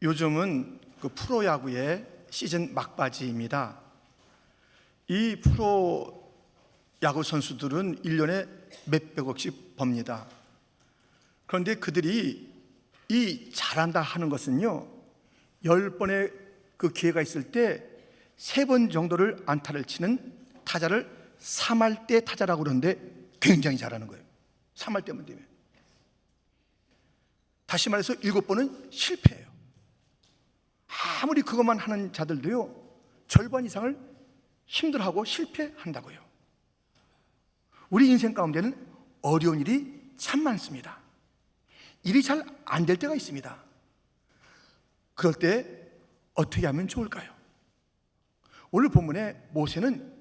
요즘은 그 프로야구의 시즌 막바지입니다. 이 프로야구 선수들은 1년에 몇백억씩 법니다. 그런데 그들이 이 잘한다 하는 것은요, 10번의 그 기회가 있을 때 3번 정도를 안타를 치는 타자를 3할대 타자라고 그러는데 굉장히 잘하는 거예요. 3할대만 되면. 다시 말해서 7번은 실패해요. 아무리 그것만 하는 자들도요, 절반 이상을 힘들어하고 실패한다고요. 우리 인생 가운데는 어려운 일이 참 많습니다. 일이 잘 안 될 때가 있습니다. 그럴 때 어떻게 하면 좋을까요? 오늘 본문에 모세는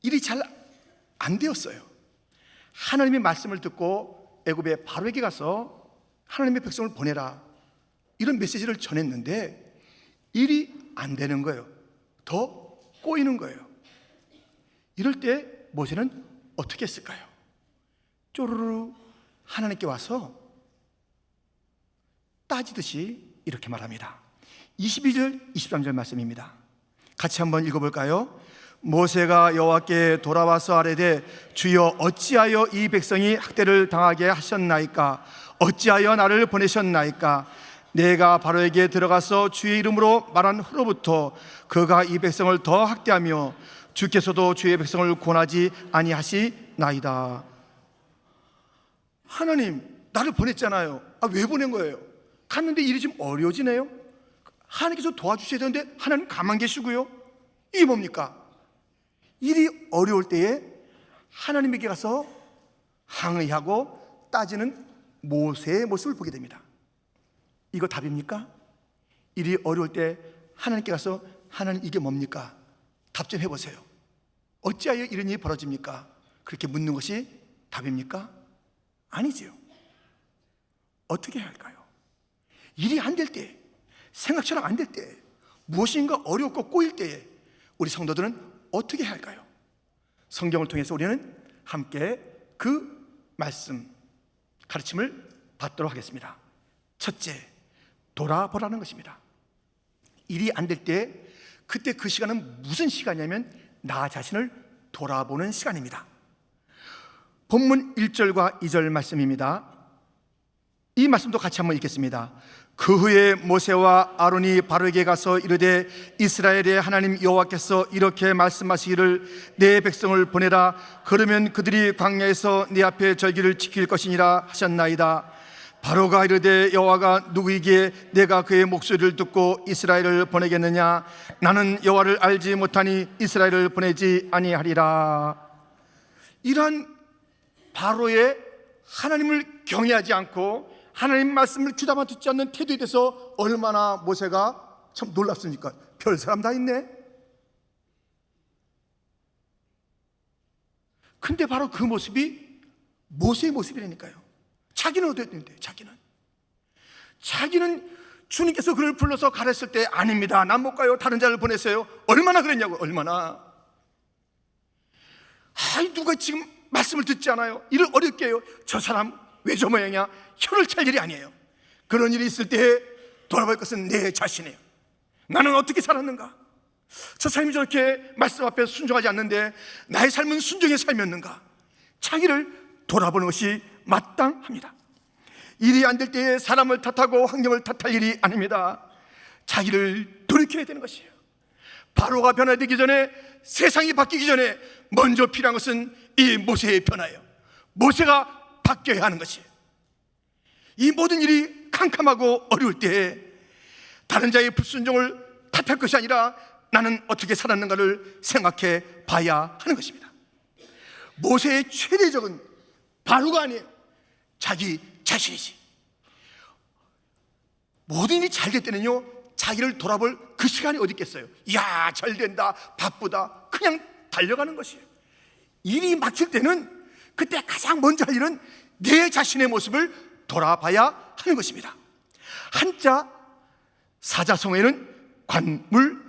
일이 잘 안 되었어요. 하나님의 말씀을 듣고 애굽의 바로에게 가서 하나님의 백성을 보내라, 이런 메시지를 전했는데 일이 안 되는 거예요. 더 꼬이는 거예요. 이럴 때 모세는 어떻게 했을까요? 쪼르르 하나님께 와서 따지듯이 이렇게 말합니다. 22절 23절 말씀입니다. 같이 한번 읽어볼까요? 모세가 여호와께 돌아와서 아뢰되 주여 어찌하여 이 백성이 학대를 당하게 하셨나이까? 어찌하여 나를 보내셨나이까? 내가 바로에게 들어가서 주의 이름으로 말한 후로부터 그가 이 백성을 더 학대하며 주께서도 주의 백성을 권하지 아니하시나이다. 하나님, 나를 보냈잖아요. 왜 보낸 거예요? 갔는데 일이 좀 어려워지네요. 하나님께서 도와주셔야 되는데 하나님 가만 계시고요. 이게 뭡니까? 일이 어려울 때에 하나님에게 가서 항의하고 따지는 모세의 모습을 보게 됩니다. 이거 답입니까? 일이 어려울 때 하나님께 가서 하나님 이게 뭡니까? 답 좀 해보세요. 어찌하여 이런 일이 벌어집니까? 그렇게 묻는 것이 답입니까? 아니지요. 어떻게 해야 할까요? 일이 안 될 때, 생각처럼 안 될 때, 무엇인가 어렵고 꼬일 때에 우리 성도들은 어떻게 해야 할까요? 성경을 통해서 우리는 함께 그 말씀, 가르침을 받도록 하겠습니다. 첫째, 돌아보라는 것입니다. 일이 안 될 때, 그때 그 시간은 무슨 시간이냐면 나 자신을 돌아보는 시간입니다. 본문 1절과 2절 말씀입니다. 이 말씀도 같이 한번 읽겠습니다. 그 후에 모세와 아론이 바로에게 가서 이르되 이스라엘의 하나님 여호와께서 이렇게 말씀하시기를 내 백성을 보내라. 그러면 그들이 광야에서 네 앞에 절기를 지킬 것이니라 하셨나이다. 바로가 이르되 여호와가 누구이기에 내가 그의 목소리를 듣고 이스라엘을 보내겠느냐? 나는 여호와를 알지 못하니 이스라엘을 보내지 아니하리라. 이러한 바로의 하나님을 경외하지 않고 하나님 말씀을 귀담아 듣지 않는 태도에 대해서 얼마나 모세가 참 놀랐습니까? 별 사람 다 있네. 근데 바로 그 모습이 모세의 모습이라니까요. 자기는 어땠는데? 자기는 주님께서 그를 불러서 가르쳤을 때 아닙니다, 난 못 가요, 다른 자를 보내세요. 얼마나 그랬냐고. 얼마나. 누가 지금 말씀을 듣지 않아요? 일을 어렵게 해요. 저 사람 왜 저 모양이야? 혀를 찰 일이 아니에요. 그런 일이 있을 때 돌아볼 것은 내 자신이에요. 나는 어떻게 살았는가? 저 사람이 저렇게 말씀 앞에 순종하지 않는데 나의 삶은 순종의 삶이었는가? 자기를 돌아보는 것이 마땅합니다. 일이 안 될 때에 사람을 탓하고 환경을 탓할 일이 아닙니다. 자기를 돌이켜야 되는 것이에요. 바로가 변화되기 전에, 세상이 바뀌기 전에 먼저 필요한 것은 이 모세의 변화예요. 모세가 바뀌어야 하는 것이에요. 이 모든 일이 캄캄하고 어려울 때에 다른 자의 불순종을 탓할 것이 아니라 나는 어떻게 살았는가를 생각해 봐야 하는 것입니다. 모세의 최대적은 바로가 아니에요. 자기 자신이지. 모든 일이 잘 될 때는요, 자기를 돌아볼 그 시간이 어디 있겠어요? 이야, 잘 된다, 바쁘다, 그냥 달려가는 것이에요. 일이 막힐 때는 그때 가장 먼저 할 일은 내 자신의 모습을 돌아봐야 하는 것입니다. 한자 사자성어에는 관물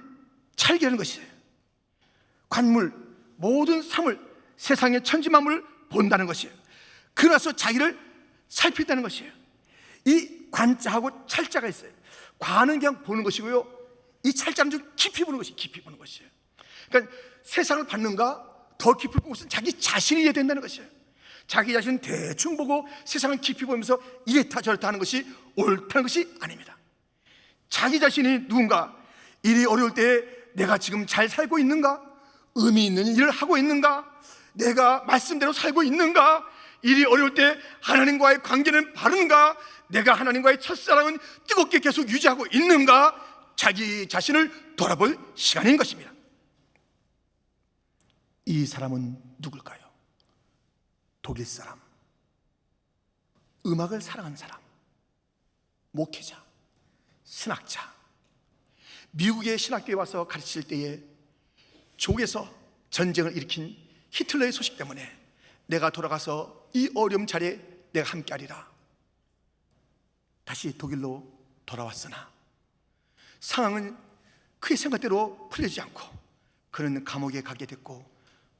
찰기라는 것이에요. 관물, 모든 사물, 세상의 천지만물을 본다는 것이에요. 그래서 자기를 살피다는 것이에요. 이 관자하고 찰자가 있어요. 과는 그냥 보는 것이고요, 이 찰자는 좀 깊이 보는 것이 깊이 보는 것이에요. 그러니까 세상을 봤는가 더 깊이 보는 것은 자기 자신이 이해야 된다는 것이에요. 자기 자신은 대충 보고 세상을 깊이 보면서 이랬다 저랬다 하는 것이 옳다는 것이 아닙니다. 자기 자신이 누군가, 일이 어려울 때에 내가 지금 잘 살고 있는가, 의미 있는 일을 하고 있는가, 내가 말씀대로 살고 있는가, 일이 어려울 때 하나님과의 관계는 바른가, 내가 하나님과의 첫사랑은 뜨겁게 계속 유지하고 있는가, 자기 자신을 돌아볼 시간인 것입니다. 이 사람은 누굴까요? 독일 사람, 음악을 사랑하는 사람, 목회자, 신학자. 미국의 신학교에 와서 가르칠 때에 조국에서 전쟁을 일으킨 히틀러의 소식 때문에 내가 돌아가서 이 어려움 자리에 내가 함께하리라. 다시 독일로 돌아왔으나 상황은 그의 생각대로 풀리지 않고 그는 감옥에 가게 됐고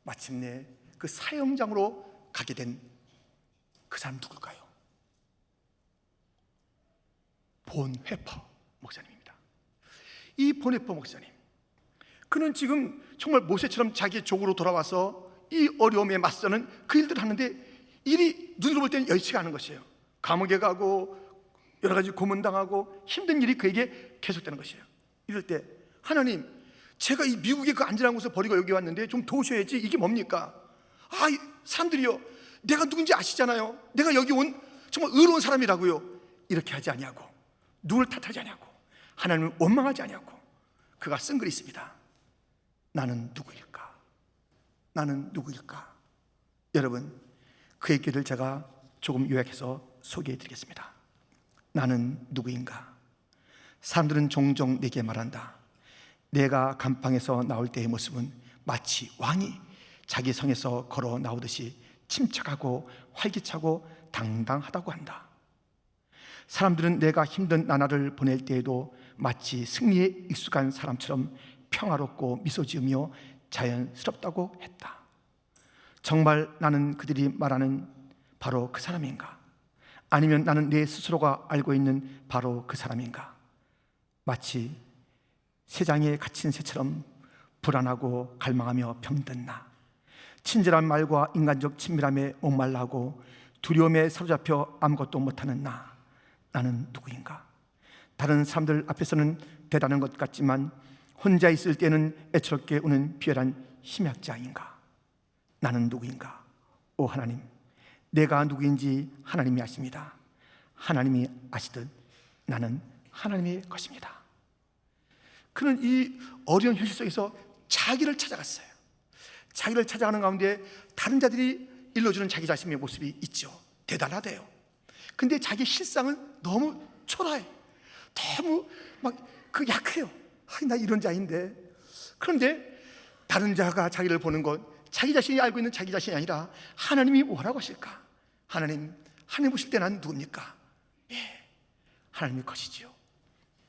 마침내 그 사형장으로 가게 된 그 사람 누굴까요? 본 회퍼 목사님입니다. 이 본 회퍼 목사님, 그는 지금 정말 모세처럼 자기 족으로 돌아와서 이 어려움에 맞서는 그 일들을 하는데 일이 눈으로 볼 때는 여의치가 않은 것이에요. 감옥에 가고 여러 가지 고문당하고 힘든 일이 그에게 계속되는 것이에요. 이럴 때 하나님, 제가 이 미국의 그 안전한 곳을 버리고 여기 왔는데 좀 도우셔야지. 이게 뭡니까? 사람들이요, 내가 누군지 아시잖아요. 내가 여기 온 정말 의로운 사람이라고요. 이렇게 하지 아니하고, 누굴 탓하지 아니하고, 하나님을 원망하지 아니하고 그가 쓴 글이 있습니다. 나는 누구일까? 나는 누구일까? 여러분, 그의 글을 제가 조금 요약해서 소개해 드리겠습니다. 나는 누구인가? 사람들은 종종 내게 말한다. 내가 감방에서 나올 때의 모습은 마치 왕이 자기 성에서 걸어 나오듯이 침착하고 활기차고 당당하다고 한다. 사람들은 내가 힘든 나날을 보낼 때에도 마치 승리에 익숙한 사람처럼 평화롭고 미소 지으며 자연스럽다고 했다. 정말 나는 그들이 말하는 바로 그 사람인가? 아니면 나는 내 스스로가 알고 있는 바로 그 사람인가? 마치 새장에 갇힌 새처럼 불안하고 갈망하며 병든 나, 친절한 말과 인간적 친밀함에 목말라하고 두려움에 사로잡혀 아무것도 못하는 나, 나는 누구인가? 다른 사람들 앞에서는 대단한 것 같지만 혼자 있을 때는 애처롭게 우는 비열한 심약자인가? 나는 누구인가? 오 하나님, 내가 누구인지 하나님이 아십니다. 하나님이 아시듯 나는 하나님의 것입니다. 그는 이 어려운 현실 속에서 자기를 찾아갔어요. 자기를 찾아가는 가운데 다른 자들이 일러주는 자기 자신의 모습이 있죠. 대단하대요. 근데 자기 실상은 너무 초라해. 너무 약해요. 나 이런 자인데. 그런데 다른 자가 자기를 보는 것, 자기 자신이 알고 있는 자기 자신이 아니라 하나님이 뭐라고 하실까? 하나님 보실 때 난 누굽니까? 하나님의 것이지요.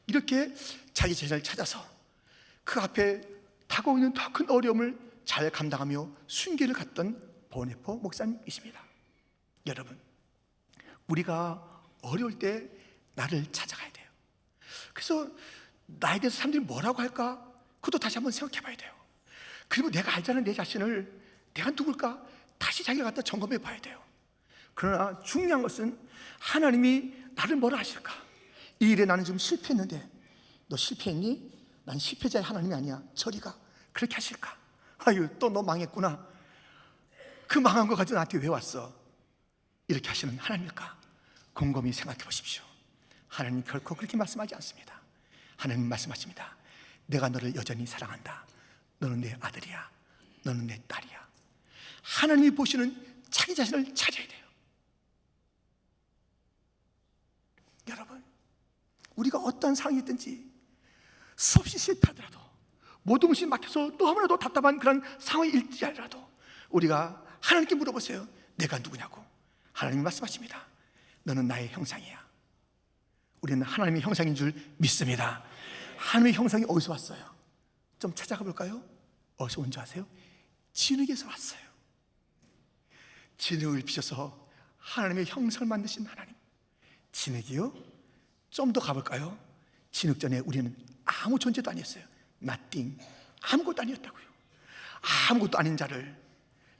이렇게 자기 자신을 찾아서 그 앞에 다가오는 더 큰 어려움을 잘 감당하며 순교를 갔던 보네포 목사님이십니다. 여러분, 우리가 어려울 때 나를 찾아가야 돼요. 그래서 나에 대해서 사람들이 뭐라고 할까? 그것도 다시 한번 생각해 봐야 돼요. 그리고 내가 알잖아, 내 자신을. 내가 누굴까? 다시 자기를 갖다 점검해 봐야 돼요. 그러나 중요한 것은 하나님이 나를 뭐라 하실까? 이 일에 나는 지금 실패했는데, 너 실패했니? 난 실패자의 하나님이 아니야. 저리 가. 그렇게 하실까? 아유, 또 너 망했구나. 그 망한 거 가지고 나한테 왜 왔어? 이렇게 하시는 하나님일까? 곰곰이 생각해 보십시오. 하나님 결코 그렇게 말씀하지 않습니다. 하나님 말씀하십니다. 내가 너를 여전히 사랑한다. 너는 내 아들이야. 너는 내 딸이야. 하나님이 보시는 자기 자신을 찾아야 돼요. 여러분, 우리가 어떠한 상황이 있든지 수없이 실패하더라도, 모든 것이 막혀서 너무나도 답답한 그런 상황이 일지라도 우리가 하나님께 물어보세요. 내가 누구냐고. 하나님이 말씀하십니다. 너는 나의 형상이야. 우리는 하나님의 형상인 줄 믿습니다. 하나님의 형상이 어디서 왔어요? 좀 찾아가 볼까요? 어디서 온 줄 아세요? 진흙에서 왔어요. 진흙을 빚어서 하나님의 형상을 만드신 하나님. 진흙이요? 좀 더 가볼까요? 진흙 전에 우리는 아무 존재도 아니었어요. nothing, 아무것도 아니었다고요. 아무것도 아닌 자를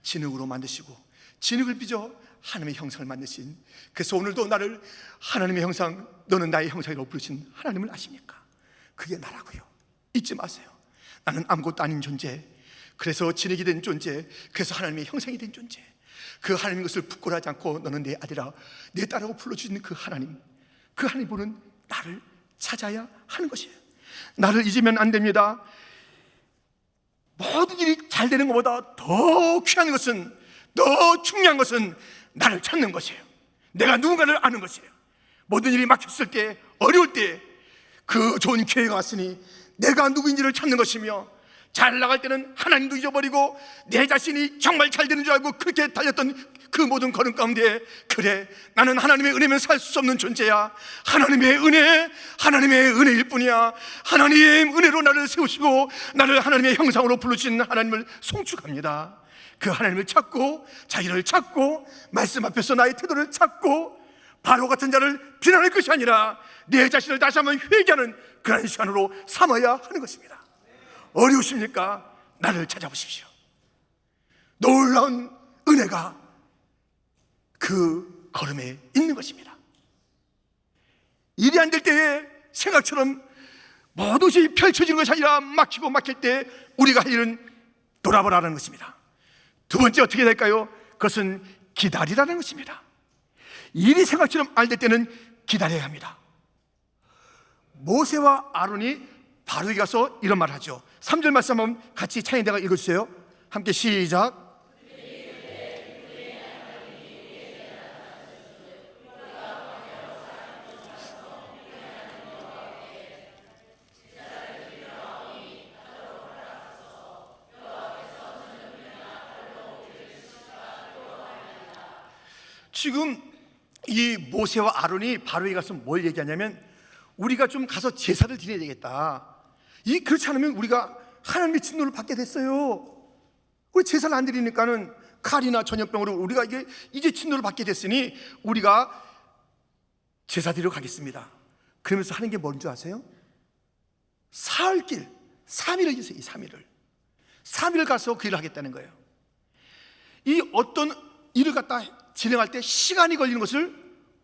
진흙으로 만드시고 진흙을 빚어 하나님의 형상을 만드신, 그래서 오늘도 나를 하나님의 형상, 너는 나의 형상이라고 부르신 하나님을 아십니까? 그게 나라고요. 잊지 마세요. 나는 아무것도 아닌 존재, 그래서 진흙이 된 존재, 그래서 하나님의 형상이 된 존재, 그 하나님의 것을 부끄러워하지 않고 너는 내 아들아, 내 딸하고 불러주신 그 하나님, 그 하나님 보는 나를 찾아야 하는 것이에요. 나를 잊으면 안 됩니다. 모든 일이 잘 되는 것보다 더 귀한 것은, 더 중요한 것은 나를 찾는 것이에요. 내가 누군가를 아는 것이에요. 모든 일이 막혔을 때, 어려울 때 그 좋은 기회가 왔으니 내가 누구인지를 찾는 것이며, 잘 나갈 때는 하나님도 잊어버리고 내 자신이 정말 잘 되는 줄 알고 그렇게 달렸던 그 모든 걸음 가운데, 그래, 나는 하나님의 은혜면 살 수 없는 존재야. 하나님의 은혜, 하나님의 은혜일 뿐이야. 하나님의 은혜로 나를 세우시고 나를 하나님의 형상으로 부르신 하나님을 송축합니다. 그 하나님을 찾고 자기를 찾고 말씀 앞에서 나의 태도를 찾고 바로 같은 자를 비난할 것이 아니라 내 자신을 다시 한번 회개하는 그런 시간으로 삼아야 하는 것입니다. 어려우십니까? 나를 찾아보십시오. 놀라운 은혜가 그 걸음에 있는 것입니다. 일이 안 될 때에 생각처럼 뭐든지 펼쳐지는 것이 아니라 막히고 막힐 때 우리가 할 일은 돌아보라는 것입니다. 두 번째 어떻게 될까요? 그것은 기다리라는 것입니다. 일이 생각처럼 안 될 때는 기다려야 합니다. 모세와 아론이 바로에게 가서 이런 말을 하죠. 3절 말씀 한번 같이 찬양대가 읽어주세요. 함께 시작. 지금 이 모세와 아론이 바로에 가서 뭘 얘기하냐면, 우리가 좀 가서 제사를 드려야 되겠다. 그렇지 않으면 우리가 하나님의 진노를 받게 됐어요. 우리 제사를 안 드리니까는 칼이나 전염병으로 우리가 이제 진노를 받게 됐으니 우리가 제사 드리러 가겠습니다. 그러면서 하는 게 뭔지 아세요? 사흘길 3일을 있어요. 이 3일을 3일을 가서 그 일을 하겠다는 거예요. 이 어떤 일을 갖다 진행할 때 시간이 걸리는 것을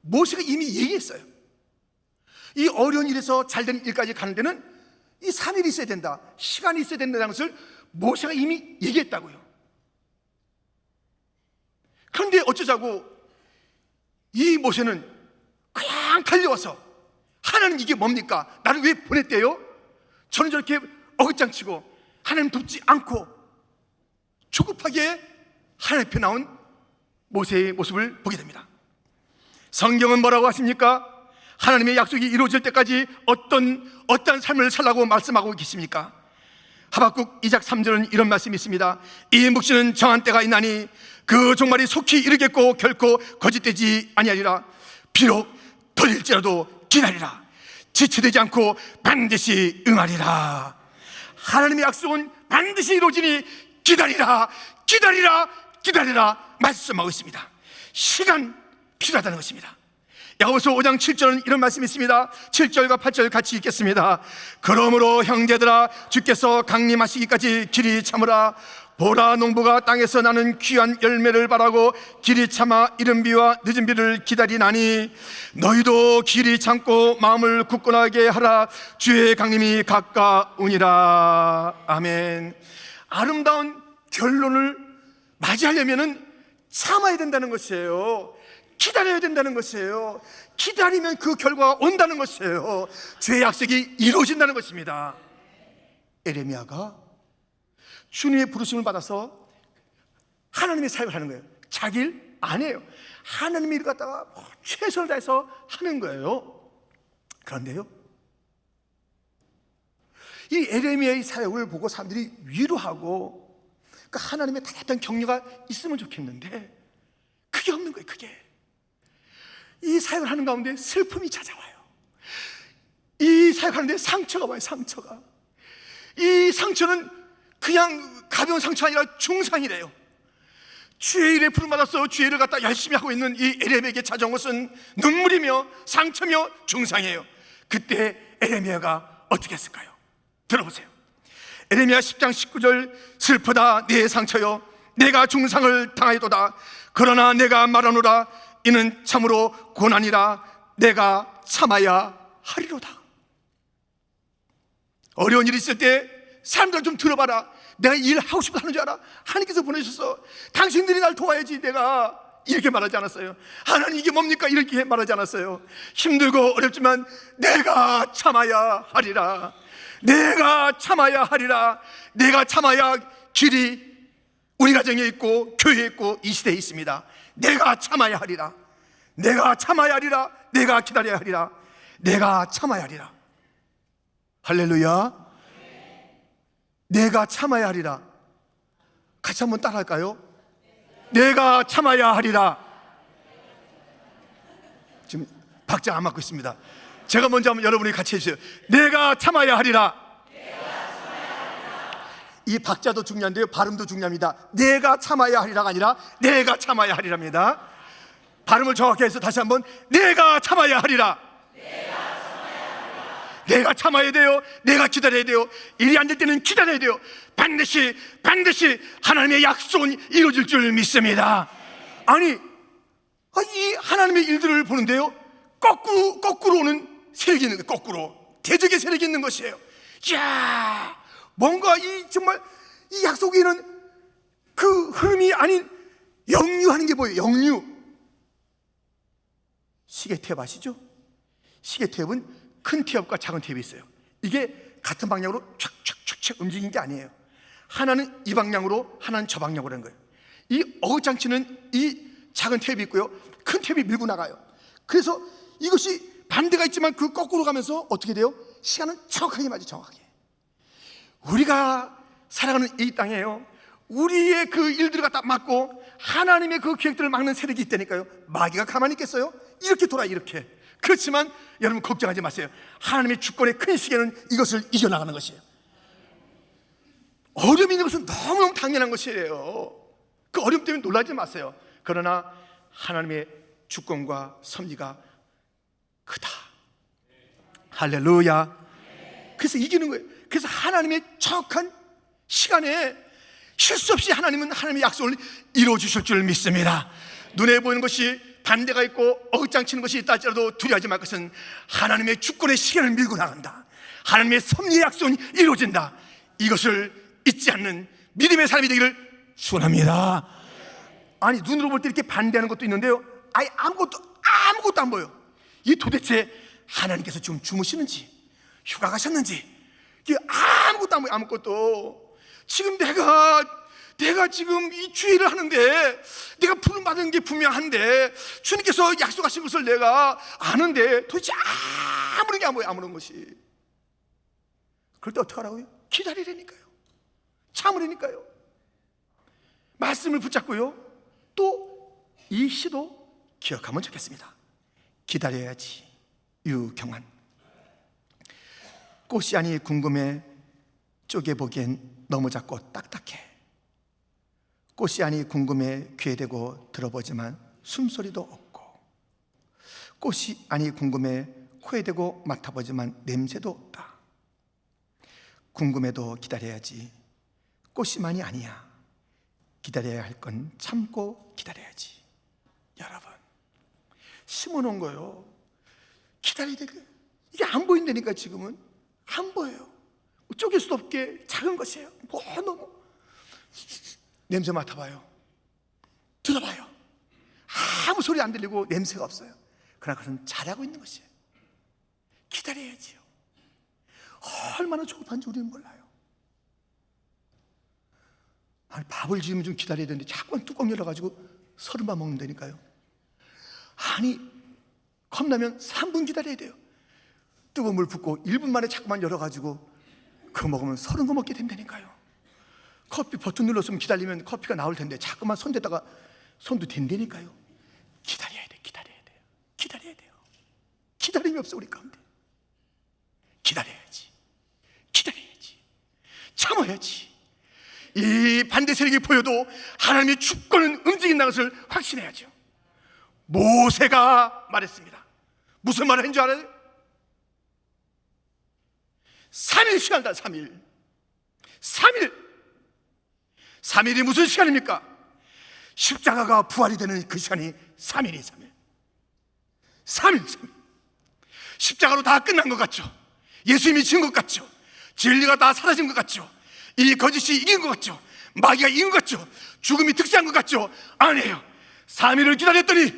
모세가 이미 얘기했어요. 이 어려운 일에서 잘된 일까지 가는 데는 이 3일이 있어야 된다, 시간이 있어야 된다는 것을 모세가 이미 얘기했다고요. 그런데 어쩌자고 이 모세는 그냥 달려와서, 하나님 이게 뭡니까? 나를 왜 보냈대요? 저는 저렇게 어긋장치고 하나님 돕지 않고 조급하게 하나님 앞에 나온 모세의 모습을 보게 됩니다. 성경은 뭐라고 하십니까? 하나님의 약속이 이루어질 때까지 어떤 삶을 살라고 말씀하고 계십니까? 하박국 2장 3절은 이런 말씀이 있습니다. 이 묵시는 정한 때가 있나니 그 종말이 속히 이르겠고 결코 거짓되지 아니하리라. 비록 더딜지라도 기다리라. 지체되지 않고 반드시 응하리라. 하나님의 약속은 반드시 이루어지니 기다리라, 기다리라, 기다리라 말씀하고 있습니다. 시간 필요하다는 것입니다. 야고보서 5장 7절은 이런 말씀이 있습니다. 7절과 8절 같이 읽겠습니다. 그러므로 형제들아, 주께서 강림하시기까지 길이 참으라. 보라, 농부가 땅에서 나는 귀한 열매를 바라고 길이 참아 이른 비와 늦은 비를 기다리나니 너희도 길이 참고 마음을 굳건하게 하라. 주의 강림이 가까우니라. 아멘. 아름다운 결론을 맞이하려면 참아야 된다는 것이에요. 기다려야 된다는 것이에요. 기다리면 그 결과가 온다는 것이에요. 주의 약속이 이루어진다는 것입니다. 에레미야가 주님의 부르심을 받아서 하나님의 사역을 하는 거예요. 자기 일 안 해요. 하나님의 일을 갖다가 최선을 다해서 하는 거예요. 그런데요, 이 에레미야의 사역을 보고 사람들이 위로하고, 그러니까 하나님의 따뜻한 격려가 있으면 좋겠는데 그게 없는 거예요. 그게 이 사역을 하는 가운데 슬픔이 찾아와요. 이 사역하는데 상처가 와요. 상처가. 이 상처는 그냥 가벼운 상처가 아니라 중상이래요. 주의 일에 부름받아서 주의 일을 갖다 열심히 하고 있는 이 에레미야에게 찾아온 것은 눈물이며 상처며 중상이에요. 그때 에레미야가 어떻게 했을까요? 들어보세요. 에레미야 10장 19절. 슬프다 내 상처여, 내가 중상을 당하였도다. 그러나 내가 말하노라, 이는 참으로 고난이라. 내가 참아야 하리로다. 어려운 일이 있을 때 사람들 좀 들어봐라. 내가 일하고 싶어 하는 줄 알아? 하나님께서 보내셨어. 당신들이 날 도와야지. 내가 이렇게 말하지 않았어요. 하나님 이게 뭡니까? 이렇게 말하지 않았어요. 힘들고 어렵지만 내가 참아야 하리라. 내가 참아야 하리라. 내가 참아야 길이 우리 가정에 있고 교회에 있고 이 시대에 있습니다. 내가 참아야 하리라. 내가 참아야 하리라. 내가 기다려야 하리라. 내가 참아야 하리라. 할렐루야. 내가 참아야 하리라. 같이 한번 따라 할까요? 내가 참아야 하리라. 지금 박자 안 맞고 있습니다. 제가 먼저 한번 여러분이 같이 해주세요. 내가 참아야 하리라. 이 박자도 중요한데요, 발음도 중요합니다. 내가 참아야 하리라가 아니라 내가 참아야 하리랍니다. 발음을 정확히 해서 다시 한번, 내가 참아야 하리라. 내가 참아야 돼요. 내가 기다려야 돼요. 일이 안 될 때는 기다려야 돼요. 반드시 하나님의 약속은 이루어질 줄 믿습니다. 아니, 이 하나님의 일들을 보는데요, 거꾸로 오는 세력이 있는 거예요. 거꾸로 대적의 세력이 있는 것이에요. 이야, 뭔가 정말 이 약속에는 그 흐름이 아닌 역류하는 게 보여요. 역류. 시계탭 아시죠? 시계탭은 큰 태엽과 작은 태엽이 있어요. 이게 같은 방향으로 촥촥촥촥 움직이는 게 아니에요. 하나는 이 방향으로, 하나는 저 방향으로 하는 거예요. 이 어장치는 이 작은 태엽이 있고요, 큰 태엽이 밀고 나가요. 그래서 이것이 반대가 있지만 그 거꾸로 가면서 어떻게 돼요? 시간은 정확하게 맞아요. 정확하게. 우리가 살아가는 이 땅에요, 우리의 그 일들을 갖다 막고 하나님의 그 계획들을 막는 세력이 있다니까요. 마귀가 가만히 있겠어요? 이렇게 돌아, 이렇게. 그렇지만 여러분 걱정하지 마세요. 하나님의 주권의 큰 시계는 이것을 이겨나가는 것이에요. 어려움이 있는 것은 너무너무 당연한 것이에요. 그 어려움 때문에 놀라지 마세요. 그러나 하나님의 주권과 섭리가 크다. 할렐루야. 그래서 이기는 거예요. 그래서 하나님의 정확한 시간에 실수 없이 하나님은 하나님의 약속을 이루어 주실 줄 믿습니다. 눈에 보이는 것이 반대가 있고 어긋장치는 것이 있다 할지라도 두려워하지 말 것은 하나님의 주권의 시간을 밀고 나간다. 하나님의 섭리의 약속이 이루어진다. 이것을 잊지 않는 믿음의 삶이 되기를 축원합니다. 아니, 눈으로 볼 때 이렇게 반대하는 것도 있는데요, 아예 아무것도 안 보여. 이 도대체 하나님께서 지금 주무시는지 휴가 가셨는지 이게 아무것도 안 보여. 아무것도. 지금 내가 지금 이 주의를 하는데, 내가 부름받은 게 분명한데, 주님께서 약속하신 것을 내가 아는데 도대체 아무런 게 안 보여. 아무런 것이. 그럴 때 어떻게 하라고요? 기다리라니까요. 참으라니까요. 말씀을 붙잡고요, 또 이 시도 기억하면 좋겠습니다. 기다려야지. 유경환. 꽃이 아니 궁금해, 쪼개보기엔 너무 작고 딱딱해. 꽃이 아니 궁금해, 귀에 대고 들어보지만 숨소리도 없고. 꽃이 아니 궁금해, 코에 대고 맡아보지만 냄새도 없다. 궁금해도 기다려야지. 꽃이만이 아니야. 기다려야 할 건 참고 기다려야지. 여러분, 심어놓은 거예요. 기다려야 돼. 이게 안 보인다니까. 지금은 안 보여요. 쪼갤 수도 없게 작은 것이에요. 너무. 냄새 맡아봐요. 들어봐요. 아무 소리 안 들리고 냄새가 없어요. 그러나 그것은 잘하고 있는 것이에요. 기다려야지요. 얼마나 조급한지 우리는 몰라요. 아니, 밥을 지으면 좀 기다려야 되는데 자꾸만 뚜껑 열어가지고 서른밥 먹는다니까요. 아니, 컵라면 3분 기다려야 돼요. 뜨거운 물 붓고 1분 만에 자꾸만 열어가지고 그거 먹으면 30거 먹게 된다니까요. 커피 버튼 눌렀으면 기다리면 커피가 나올 텐데 자꾸만 손대다가 손도 댄다니까요. 기다려야 돼. 기다려야 돼요. 기다림이 없어 우리 가운데. 기다려야지. 참아야지. 이 반대 세력이 보여도 하나님의 주권은 움직인다는 것을 확신해야죠. 모세가 말했습니다. 무슨 말을 한 줄 알아요? 3일 시간이다. 3일이 무슨 시간입니까? 십자가가 부활이 되는 그 시간이 3일이 3일. 십자가로 다 끝난 것 같죠? 예수님이 진 것 같죠? 진리가 다 사라진 것 같죠? 이 거짓이 이긴 것 같죠? 마귀가 이긴 것 같죠? 죽음이 득세한 것 같죠? 아니에요. 3일을 기다렸더니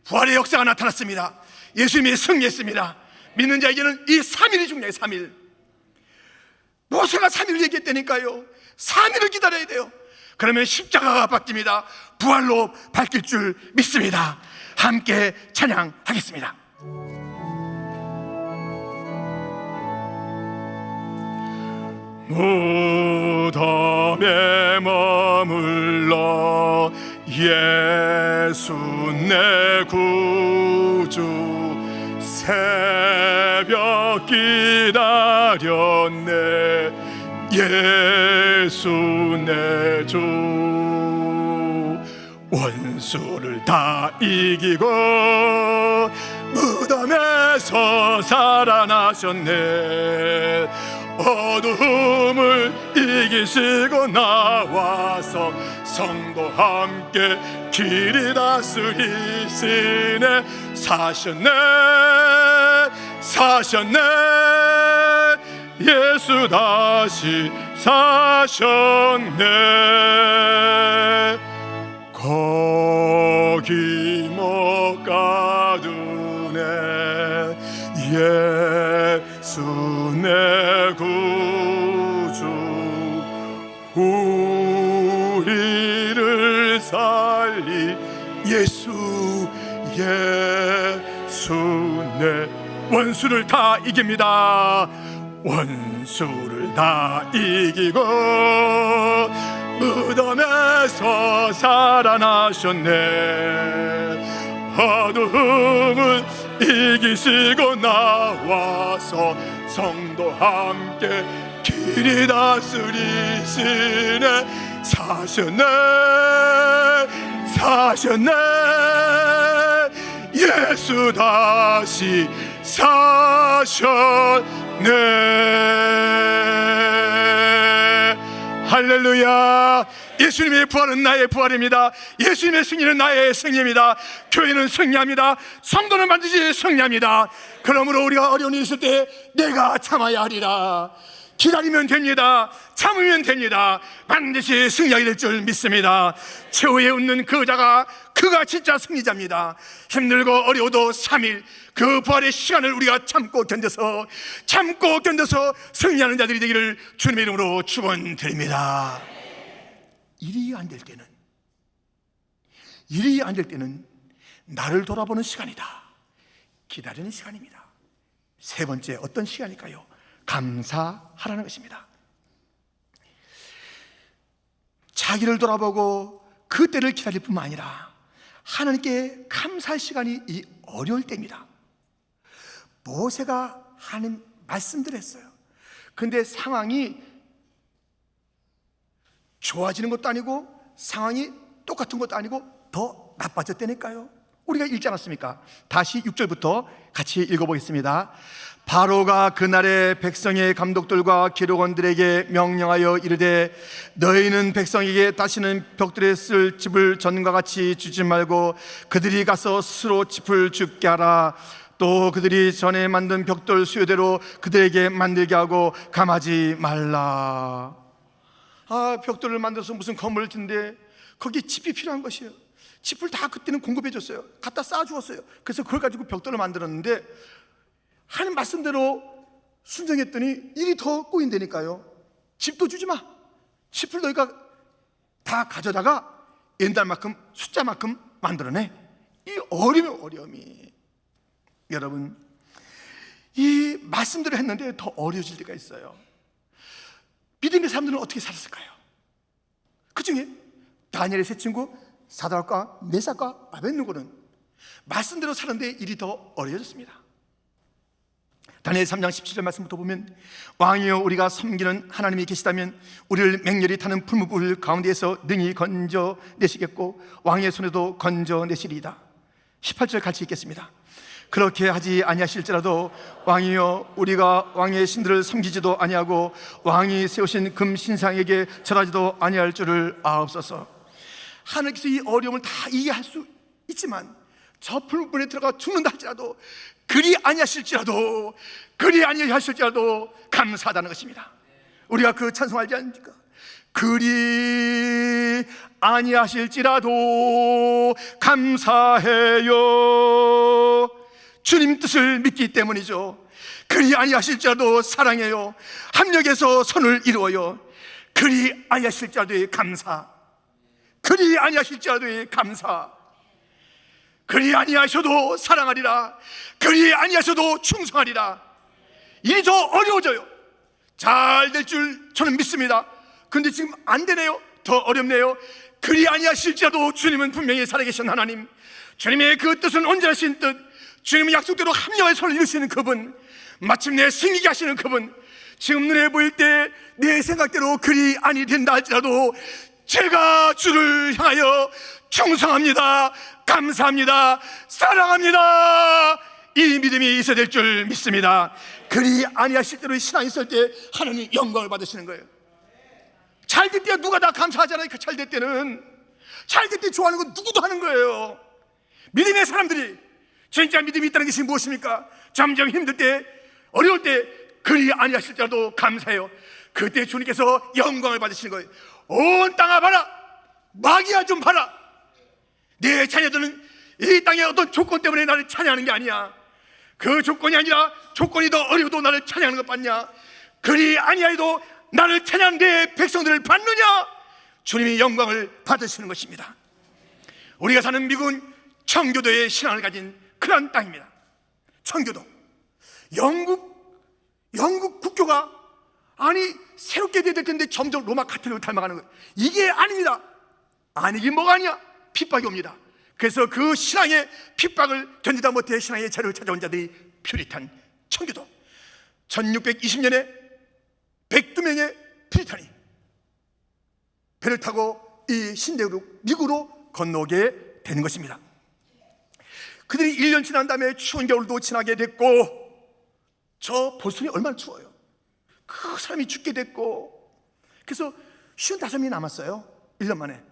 부활의 역사가 나타났습니다. 예수님이 승리했습니다. 믿는 자에게는 이 3일이 중요해요. 3일. 모세가 3일을 얘기했다니까요. 3일을 기다려야 돼요. 그러면 십자가가 바뀝니다. 부활로 바뀔 줄 믿습니다. 함께 찬양하겠습니다. 무덤에 머물러 예수 내 구주 새벽 기다렸네 예수 내 주 원수를 다 이기고 무덤에서 살아나셨네 어둠을 이기시고 나와서 성도 함께 길이 다스리시네 사셨네 예수 다시 사셨네 거기 못 가두네 예수 내 구주 우리를 살리 예수 내 원수를 다 이깁니다. 원수를 다 이기고 무덤에서 살아나셨네 어둠을 이기시고 나와서 성도 함께 길이 다스리시네 사셨네 예수 다시 사셨네 할렐루야 예수님의 부활은 나의 부활입니다. 예수님의 승리는 나의 승리입니다. 교회는 승리합니다. 성도는 반드시 승리합니다. 그러므로 우리가 어려운 일이 있을 때 내가 참아야 하리라 기다리면 됩니다. 참으면 됩니다. 반드시 승리하게 될 줄 믿습니다. 최후에 웃는 그가 진짜 승리자입니다. 힘들고 어려워도 3일 그 부활의 시간을 우리가 참고 견뎌서 승리하는 자들이 되기를 주님의 이름으로 축원드립니다. 일이 안 될 때는 나를 돌아보는 시간이다. 기다리는 시간입니다. 세 번째 어떤 시간일까요? 감사하라는 것입니다. 자기를 돌아보고 그때를 기다릴 뿐만 아니라 하나님께 감사할 시간이 이 어려울 때입니다. 모세가 하나님 말씀들 했어요. 근데 상황이 좋아지는 것도 아니고 상황이 똑같은 것도 아니고 더 나빠졌다니까요. 우리가 읽지 않았습니까? 다시 6절부터 같이 읽어보겠습니다. 바로가 그날에 백성의 감독들과 기록원들에게 명령하여 이르되 너희는 백성에게 다시는 벽돌에 쓸 집을 전과 같이 주지 말고 그들이 가서 스스로 집을 짓게 하라. 또 그들이 전에 만든 벽돌 수요대로 그들에게 만들게 하고 감하지 말라. 벽돌을 만들어서 무슨 건물을 짓는데 거기 집이 필요한 것이에요. 집을 다 그때는 공급해 줬어요. 갖다 쌓아주었어요. 그래서 그걸 가지고 벽돌을 만들었는데 하는 말씀대로 순종했더니 일이 더 꼬인다니까요. 집도 주지 마. 집을 너희가 다 가져다가 옛날만큼 숫자만큼 만들어내. 이 어려움이 여러분 이 말씀대로 했는데 더 어려워질 때가 있어요. 믿음의 사람들은 어떻게 살았을까요? 그 중에 다니엘의 세 친구 사드락과 메삭과 아벳느고는 말씀대로 사는데 일이 더 어려워졌습니다. 다니엘 3장 17절 말씀부터 보면 왕이여 우리가 섬기는 하나님이 계시다면 우리를 맹렬히 타는 풀무불 가운데에서 능히 건져내시겠고 왕의 손에도 건져내시리이다. 18절 같이 읽겠습니다. 그렇게 하지 아니하실지라도 왕이여 우리가 왕의 신들을 섬기지도 아니하고 왕이 세우신 금신상에게 절하지도 아니할 줄을 아옵소서. 하나님께서 이 어려움을 다 이해할 수 있지만 저 불문에 들어가 죽는다 할지라도 그리 아니하실지라도 감사하다는 것입니다. 우리가 그 찬송 알지 않습니까? 그리 아니하실지라도 감사해요. 주님 뜻을 믿기 때문이죠. 그리 아니하실지라도 사랑해요. 합력해서 선을 이루어요. 그리 아니하실지라도 감사. 그리 아니하실지라도 감사. 그리 아니하셔도 사랑하리라. 그리 아니하셔도 충성하리라. 일이 더 어려워져요. 잘 될 줄 저는 믿습니다. 근데 지금 안 되네요. 더 어렵네요. 그리 아니하실지라도 주님은 분명히 살아계신 하나님, 주님의 그 뜻은 온전하신 뜻, 주님의 약속대로 합력의 손을 이루시는 그분, 마침내 승리케 하시는 그분, 지금 눈에 보일 때 내 생각대로 그리 아니 된다 할지라도 제가 주를 향하여 충성합니다. 감사합니다. 사랑합니다. 이 믿음이 있어야 될 줄 믿습니다. 그리 아니하실 대로 신앙이 있을 때 하나님 영광을 받으시는 거예요. 잘 될 때 누가 다 감사하잖아요. 잘 될 때는, 잘 될 때 좋아하는 건 누구도 하는 거예요. 믿음의 사람들이 진짜 믿음이 있다는 것이 무엇입니까? 점점 힘들 때, 어려울 때 그리 아니하실지라도 감사해요. 그때 주님께서 영광을 받으시는 거예요. 온 땅아 봐라, 마귀야 좀 봐라. 내 자녀들은 이 땅의 어떤 조건 때문에 나를 찬양하는 게 아니야. 그 조건이 아니라 조건이 더 어려워도 나를 찬양하는 것 봤냐? 그리 아니하여도 나를 찬양하는 내 백성들을 받느냐? 주님이 영광을 받으시는 것입니다. 우리가 사는 미국은 청교도의 신앙을 가진 그런 땅입니다. 청교도. 영국 국교가 아니 새롭게 돼야 될 텐데 점점 로마 카톨릭을 닮아가는 거예요. 이게 아닙니다. 아니긴 뭐가 아니야. 핍박이 옵니다. 그래서 그 신앙의 핍박을 견디다 못해 신앙의 자료를 찾아온 자들이 퓨리탄 청교도. 1620년에 102명의 퓨리탄이 배를 타고 이 신대륙 미국으로 건너오게 되는 것입니다. 그들이 1년 지난 다음에 추운 겨울도 지나게 됐고, 저 보스턴이 얼마나 추워요. 그 사람이 죽게 됐고, 그래서 55명이 남았어요. 1년 만에.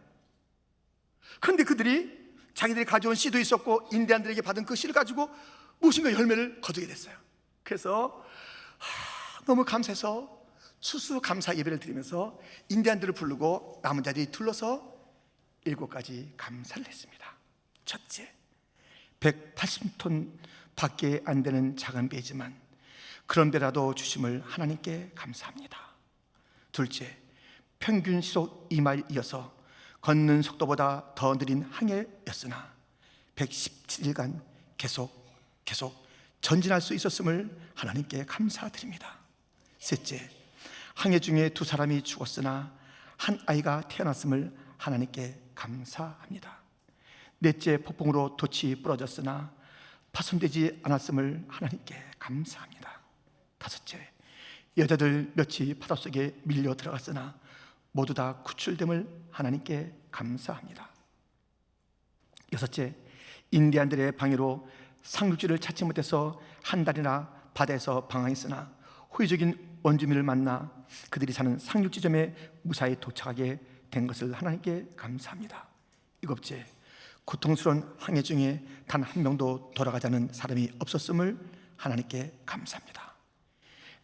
그런데 그들이 자기들이 가져온 씨도 있었고 인디안들에게 받은 그 씨를 가지고 무엇인가 열매를 거두게 됐어요. 그래서 너무 감사해서 추수감사 예배를 드리면서 인디안들을 부르고 남은 자들이 둘러서 7가지 감사를 했습니다. 첫째, 180톤 밖에 안 되는 작은 배지만 그런 배라도 주심을 하나님께 감사합니다. 둘째, 평균 시속 2마일 이어서 걷는 속도보다 더 느린 항해였으나 117일간 계속 전진할 수 있었음을 하나님께 감사드립니다. 셋째, 항해 중에 2사람이 죽었으나 한 아이가 태어났음을 하나님께 감사합니다. 넷째, 폭풍으로 돛이 부러졌으나 파손되지 않았음을 하나님께 감사합니다. 다섯째, 여자들 몇이 바닷속에 밀려 들어갔으나 모두 다 구출됨을 하나님께 감사합니다. 여섯째, 인디안들의 방해로 상륙지를 찾지 못해서 한 달이나 바다에서 방황했으나 호의적인 원주민을 만나 그들이 사는 상륙지점에 무사히 도착하게 된 것을 하나님께 감사합니다. 일곱째, 고통스러운 항해 중에 단 한 명도 돌아가지 않은 사람이 없었음을 하나님께 감사합니다.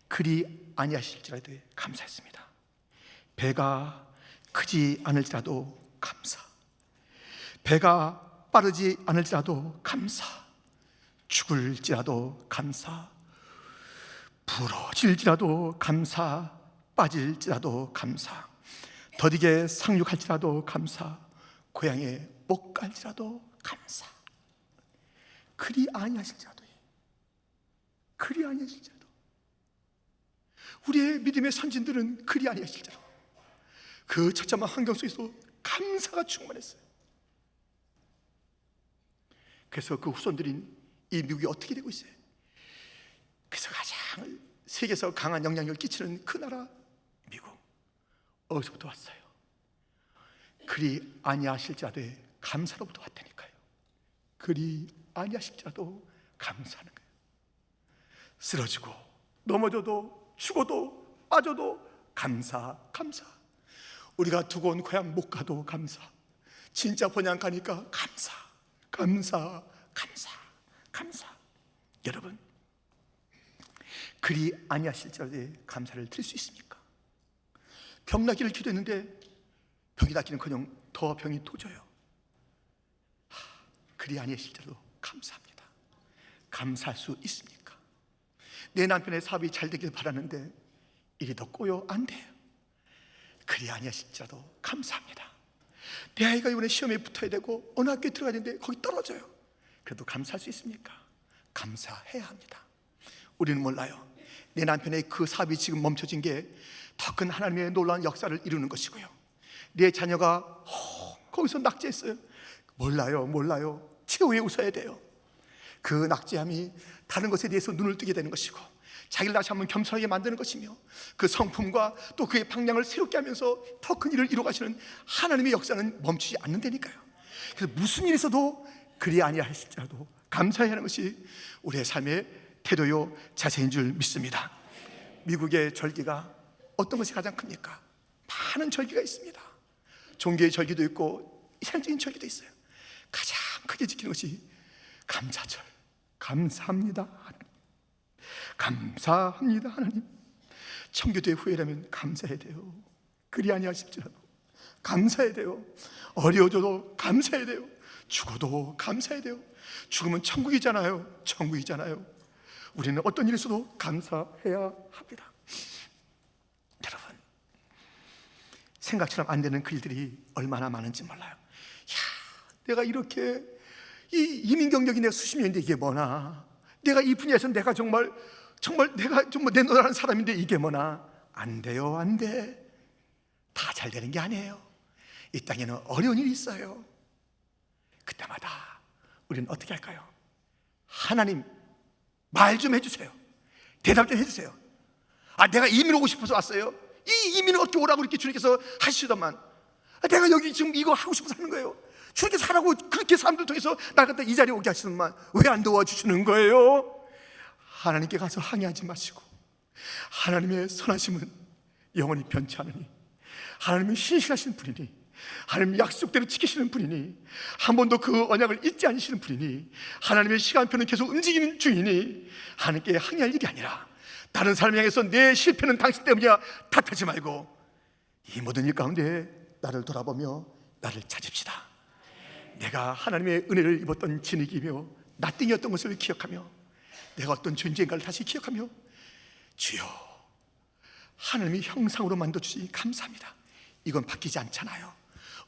그리 아니하실지라도 감사했습니다. 배가 크지 않을지라도 감사, 배가 빠르지 않을지라도 감사, 죽을지라도 감사, 부러질지라도 감사, 빠질지라도 감사, 더디게 상륙할지라도 감사, 고향에 못 갈지라도 감사. 그리 아니하실지라도, 그리 아니하실지라도. 우리의 믿음의 선진들은 그리 아니하실지라도 그 처참한 환경 속에서 감사가 충만했어요. 그래서 그 후손들인 이 미국이 어떻게 되고 있어요? 그래서 가장 세계에서 강한 영향력을 끼치는 그 나라 미국, 어디서부터 왔어요? 그리 아니하실지라도 감사로부터 왔다니까요. 그리 아니하실지라도 감사하는 거예요. 쓰러지고 넘어져도 죽어도 빠져도 감사. 우리가 두고 온 고향 못 가도 감사. 진짜 번양 가니까 감사. 여러분, 그리 아니하실지라도 감사를 드릴 수 있습니까? 병 나기를 기도했는데 병이 낫기는커녕 더 병이 도져요. 그리 아니하실지라도 감사합니다. 감사할 수 있습니까? 내 남편의 사업이 잘 되길 바라는데 일이 더 꼬여 안 돼요. 그리 아니하실지라도 감사합니다. 내 아이가 이번에 시험에 붙어야 되고 어느 학교에 들어가야 되는데 거기 떨어져요. 그래도 감사할 수 있습니까? 감사해야 합니다. 우리는 몰라요. 내 남편의 그 사업이 지금 멈춰진 게 더 큰 하나님의 놀라운 역사를 이루는 것이고요. 내 자녀가 거기서 낙제했어요. 몰라요. 최후에 웃어야 돼요. 그 낙제함이 다른 것에 대해서 눈을 뜨게 되는 것이고, 자기를 다시 한번 겸손하게 만드는 것이며, 그 성품과 또 그의 방향을 새롭게 하면서 더 큰 일을 이루어가시는 하나님의 역사는 멈추지 않는다니까요. 그래서 무슨 일이 있어도 그리 아니하실지라도 감사해야 하는 것이 우리의 삶의 태도요 자세인 줄 믿습니다. 미국의 절기가 어떤 것이 가장 큽니까? 많은 절기가 있습니다. 종교의 절기도 있고 이상적인 절기도 있어요. 가장 크게 지키는 것이 감사절. 감사합니다 하나님. 감사합니다 하나님. 청교도의 후예라면 감사해야 돼요. 그리 아니하실지라도 감사해야 돼요. 어려워져도 감사해야 돼요. 죽어도 감사해야 돼요. 죽으면 천국이잖아요. 우리는 어떤 일이 있어도 감사해야 합니다. 여러분, 생각처럼 안 되는 그 일들이 얼마나 많은지 몰라요. 내가 이렇게 이 이민 경력이 내가 수십 년인데 이게 뭐나, 내가 이 분야에서 내가 정말 내가 정말 내노라는 사람인데 이게 뭐나. 안 돼요. 다 잘 되는 게 아니에요. 이 땅에는 어려운 일이 있어요. 그때마다 우리는 어떻게 할까요? 하나님, 말 좀 해주세요. 대답 좀 해주세요. 내가 이민 오고 싶어서 왔어요. 이 이민을 어떻게 오라고 이렇게 주님께서 하시더만, 내가 여기 지금 이거 하고 싶어서 하는 거예요. 주님께서 하라고 그렇게 사람들 통해서 날 갖다 이 자리에 오게 하시더만 왜 안 도와주시는 거예요? 하나님께 가서 항의하지 마시고, 하나님의 선하심은 영원히 변치 않으니, 하나님은 신실하신 분이니, 하나님 약속대로 지키시는 분이니, 한 번도 그 언약을 잊지 않으시는 분이니, 하나님의 시간표는 계속 움직이는 중이니, 하나님께 항의할 일이 아니라 다른 사람 향해서 내 실패는 당신 때문이야 탓하지 말고 이 모든 일 가운데 나를 돌아보며 나를 찾읍시다. 내가 하나님의 은혜를 입었던 진흙이며 나띵이었던 것을 기억하며 내가 어떤 존재인가를 다시 기억하며, 주여, 하나님이 형상으로 만들어주시니 감사합니다. 이건 바뀌지 않잖아요.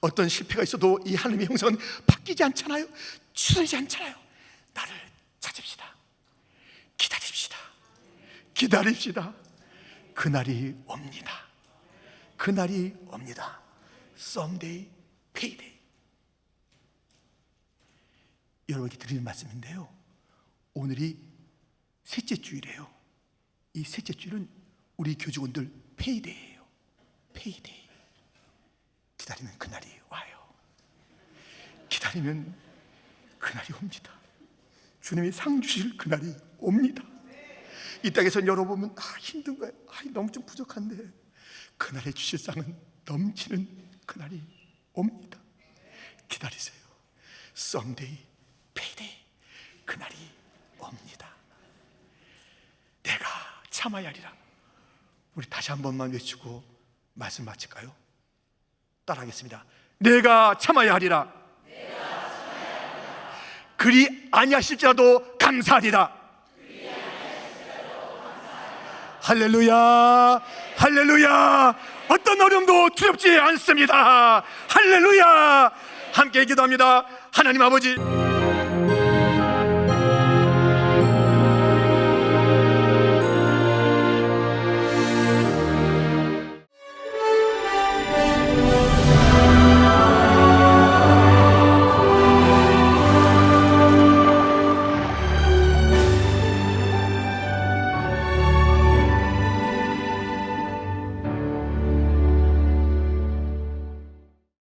어떤 실패가 있어도 이 하나님의 형상은 바뀌지 않잖아요. 추스르지 않잖아요. 나를 찾읍시다. 기다립시다. 그날이 옵니다. Someday, payday. 여러분께 드리는 말씀인데요, 오늘이 셋째 주일이에요. 이 셋째 주일은 우리 교직원들 페이데이예요. 페이데이. 기다리면 그날이 와요. 기다리면 그날이 옵니다. 주님이 상 주실 그날이 옵니다. 이 땅에서 열어보면 힘든 거예요. 너무 좀 부족한데 그날에 주실 상은 넘치는 그날이 옵니다. 기다리세요. Someday, payday. 그날이 옵니다. 내가 참아야 하리라. 우리 다시 한 번만 외치고 말씀 마칠까요? 따라하겠습니다. 내가 참아야 하리라. 그리 아니하실지라도 감사하리라. 할렐루야. 어떤 어려움도 두렵지 않습니다. 할렐루야. 함께 기도합니다. 하나님 아버지,